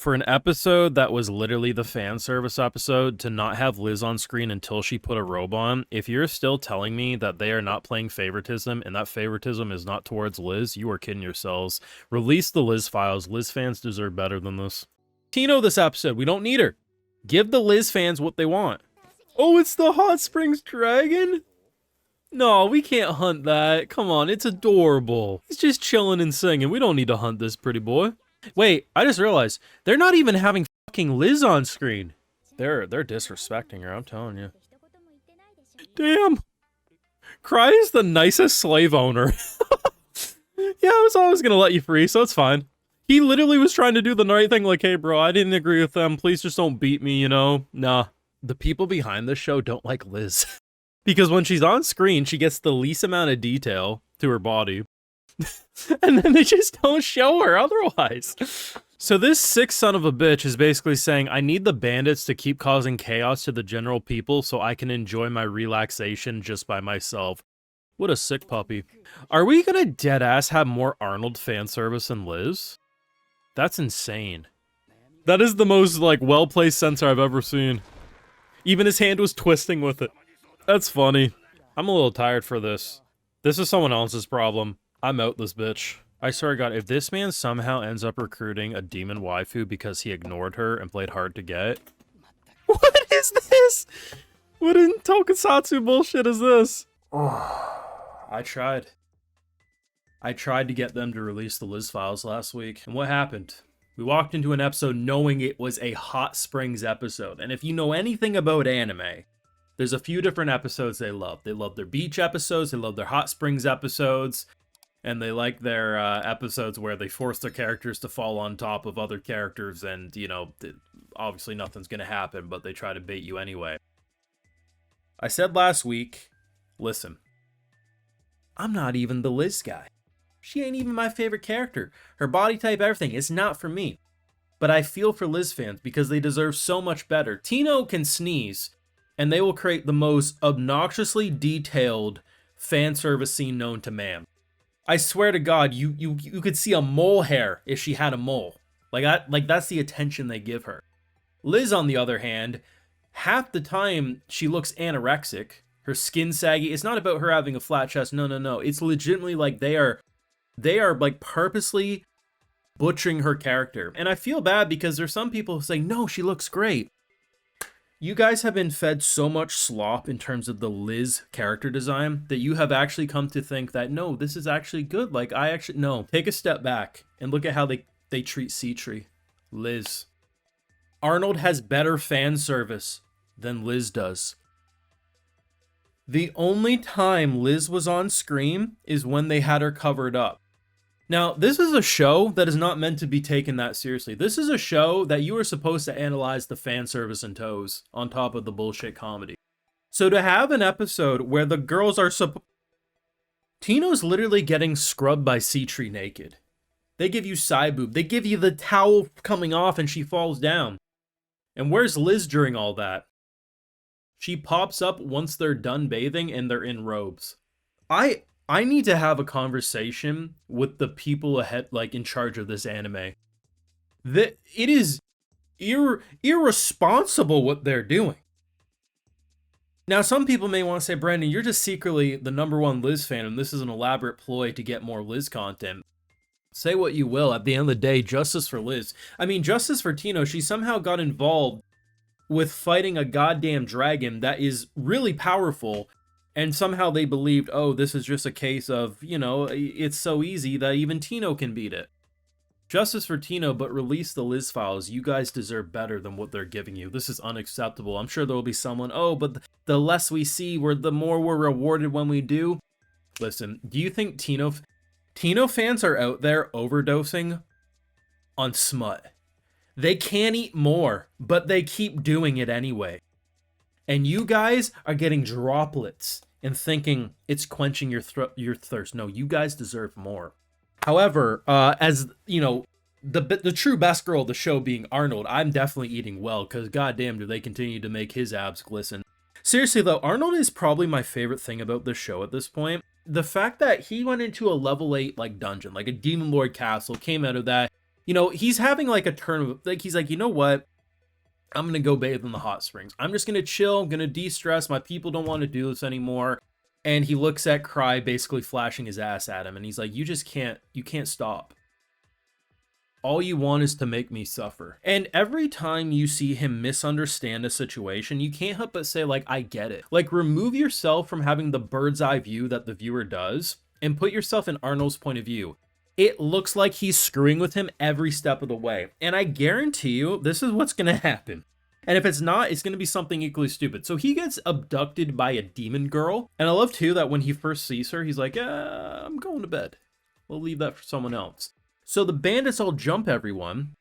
For an episode that was literally the fan service episode, to not have Liz on screen until she put a robe on, if you're still telling me that they are not playing favoritism and that favoritism is not towards Liz, you are kidding yourselves. Release the Liz files. Liz fans deserve better than this. Tino this episode, we don't need her. Give the Liz fans what they want. Oh, it's the Hot Springs Dragon? No, we can't hunt that. Come on, it's adorable. He's just chilling and singing. We don't need to hunt this pretty boy. Wait, I just realized, they're not even having fucking Liz on screen. They're disrespecting her, I'm telling you. Damn. Cry is the nicest slave owner. Yeah, I was always gonna let you free, so it's fine. He literally was trying to do the right thing, like, hey bro, I didn't agree with them, please just don't beat me, you know? Nah. The people behind this show don't like Liz. Because when she's on screen, she gets the least amount of detail to her body. And then they just don't show her otherwise. So this sick son of a bitch is basically saying, I need the bandits to keep causing chaos to the general people so I can enjoy my relaxation just by myself. What a sick puppy. Are we gonna deadass have more Arnold fan service than Liz? That's insane. That is the most, like, well-placed censor I've ever seen. Even his hand was twisting with it. That's funny. I'm a little tired for this. This is someone else's problem. I'm out this bitch. I swear to God, if this man somehow ends up recruiting a demon waifu because he ignored her and played hard to get... What is this? What in tokusatsu bullshit is this? I tried. I tried to get them to release the Liz files last week, and what happened? We walked into an episode knowing it was a Hot Springs episode, and if you know anything about anime, there's a few different episodes they love. They love their beach episodes, they love their Hot Springs episodes, and they like their episodes where they force their characters to fall on top of other characters and, you know, obviously nothing's gonna happen, but they try to bait you anyway. I said last week, listen, I'm not even the Liz guy. She ain't even my favorite character. Her body type, everything, it's not for me. But I feel for Liz fans because they deserve so much better. Tino can sneeze, and they will create the most obnoxiously detailed fan service scene known to man. I swear to God, you could see a mole hair if she had a mole. Like that's the attention they give her. Liz, on the other hand, half the time she looks anorexic. Her skin saggy. It's not about her having a flat chest. No. It's legitimately like they are like purposely butchering her character. And I feel bad because there's some people who say, no, she looks great. You guys have been fed so much slop in terms of the Liz character design that you have actually come to think that, no, this is actually good. Like, no. Take a step back and look at how they treat Citri. Liz. Arnold has better fan service than Liz does. The only time Liz was on screen is when they had her covered up. Now, this is a show that is not meant to be taken that seriously. This is a show that you are supposed to analyze the fan service and toes on top of the bullshit comedy. So to have an episode where the girls are Tino's literally getting scrubbed by Citri naked. They give you side boob. They give you the towel coming off and she falls down. And where's Liz during all that? She pops up once they're done bathing and they're in robes. I need to have a conversation with the people ahead, like in charge of this anime. That it is irresponsible what they're doing. Now, some people may want to say, Brandon, you're just secretly the #1 Liz fan, and this is an elaborate ploy to get more Liz content. Say what you will. At the end of the day, justice for Liz. I mean, justice for Tino. She somehow got involved with fighting a goddamn dragon that is really powerful. And somehow they believed, oh, this is just a case of, you know, it's so easy that even Tino can beat it. Justice for Tino, but release the Liz files. You guys deserve better than what they're giving you. This is unacceptable. I'm sure there will be someone, oh, but the less we see, the more we're rewarded when we do. Listen, do you think Tino fans are out there overdosing on smut? They can't eat more, but they keep doing it anyway. And you guys are getting droplets and thinking it's quenching your thirst. No, you guys deserve more. However, as you know, the true best girl of the show being Arnold, I'm definitely eating well because goddamn do they continue to make his abs glisten. Seriously though, Arnold is probably my favorite thing about this show at this point. The fact that he went into a level 8 like dungeon, like a Demon Lord castle, came out of that, You know, he's having like a turn of, like, he's like, you know what? I'm going to go bathe in the hot springs. I'm just going to chill. I'm going to de-stress. My people don't want to do this anymore. And he looks at Cry basically flashing his ass at him. And he's like, you can't stop. All you want is to make me suffer. And every time you see him misunderstand a situation, you can't help but say, like, I get it. Like, remove yourself from having the bird's eye view that the viewer does and put yourself in Arnold's point of view. It looks like he's screwing with him every step of the way. And I guarantee you, this is what's going to happen. And if it's not, it's going to be something equally stupid. So he gets abducted by a demon girl. And I love, too, that when he first sees her, he's like, I'm going to bed. We'll leave that for someone else. So the bandits all jump everyone.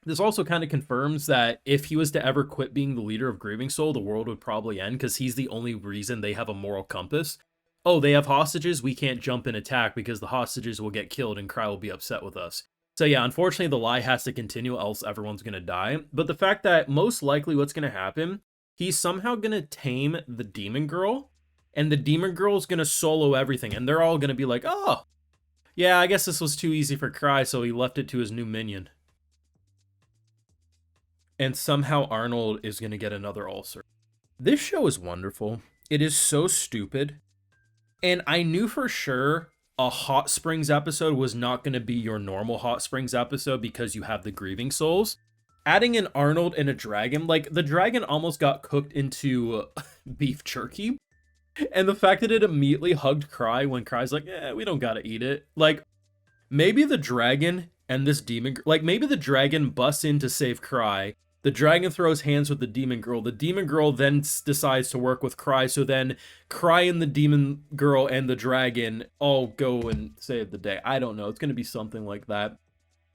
This also kind of confirms that if he was to ever quit being the leader of Grieving Soul, the world would probably end because he's the only reason they have a moral compass. Oh, they have hostages? We can't jump and attack because the hostages will get killed and Cry will be upset with us. So yeah, unfortunately, the lie has to continue, else everyone's going to die. But the fact that most likely what's going to happen, he's somehow going to tame the demon girl, and the demon girl is going to solo everything, and they're all going to be like, oh, yeah, I guess this was too easy for Cry, so he left it to his new minion. And somehow Arnold is going to get another ulcer. This show is wonderful. It is so stupid. And I knew for sure a Hot Springs episode was not going to be your normal Hot Springs episode because you have the Grieving Souls. Adding an Arnold and a dragon, like the dragon almost got cooked into beef jerky. And the fact that it immediately hugged Cry when Cry's like, we don't gotta eat it. Like, maybe the dragon and this demon, like maybe the dragon busts in to save Cry. The dragon throws hands with the demon girl. The demon girl then decides to work with Cry. So then Cry and the demon girl and the dragon all go and save the day. I don't know. It's going to be something like that.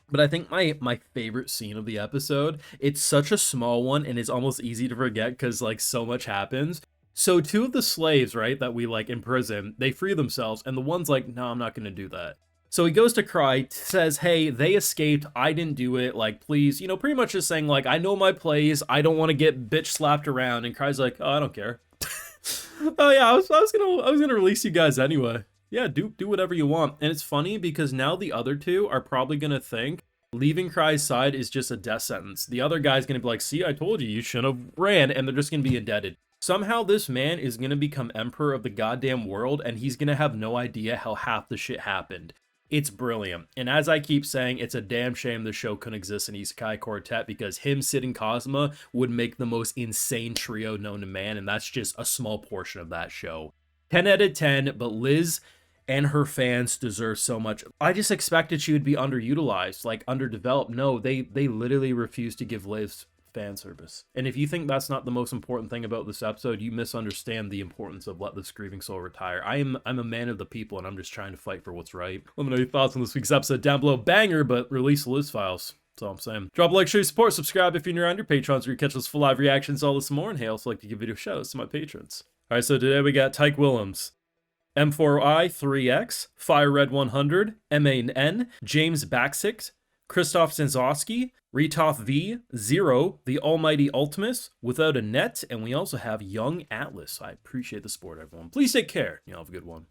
But I think my favorite scene of the episode, it's such a small one and it's almost easy to forget because like so much happens. So two of the slaves, right, that we like imprison, they free themselves. And the one's like, no, I'm not going to do that. So he goes to Cry, says, hey, they escaped. I didn't do it. Like, please, you know, pretty much just saying, like, I know my place. I don't want to get bitch slapped around. And Cry's like, oh, I don't care. Oh, yeah, I was gonna release you guys anyway. Yeah, do whatever you want. And it's funny because now the other two are probably going to think leaving Cry's side is just a death sentence. The other guy's going to be like, see, I told you, you shouldn't have ran. And they're just going to be indebted. Somehow this man is going to become emperor of the goddamn world. And he's going to have no idea how half the shit happened. It's brilliant. And as I keep saying, it's a damn shame the show couldn't exist in Isekai Quartet because him sitting Cosma would make the most insane trio known to man, and that's just a small portion of that show. 10 out of 10, but Liz and her fans deserve so much. I just expected she would be underutilized, like underdeveloped. No, they literally refuse to give Liz fan service. And if you think that's not the most important thing about this episode, you misunderstand the importance of Let This Grieving Soul Retire. I'm a man of the people and I'm just trying to fight for what's right. Let me know your thoughts on this week's episode down below. Banger, but release Liz files. That's all I'm saying. Drop a like, share your support, subscribe if you're new around your patrons where you catch those full live reactions, all this and more. And hey, I also like to give video shout outs to my patrons. Alright, so today we got Tyke Willems, M4I 3X, Fire Red 100, MAN, James Backsix, Christoph Zanzowski, Retoth V, Zero, the Almighty Ultimus, Without a Net, and we also have Young Atlas. I appreciate the support, everyone. Please take care. You all have a good one.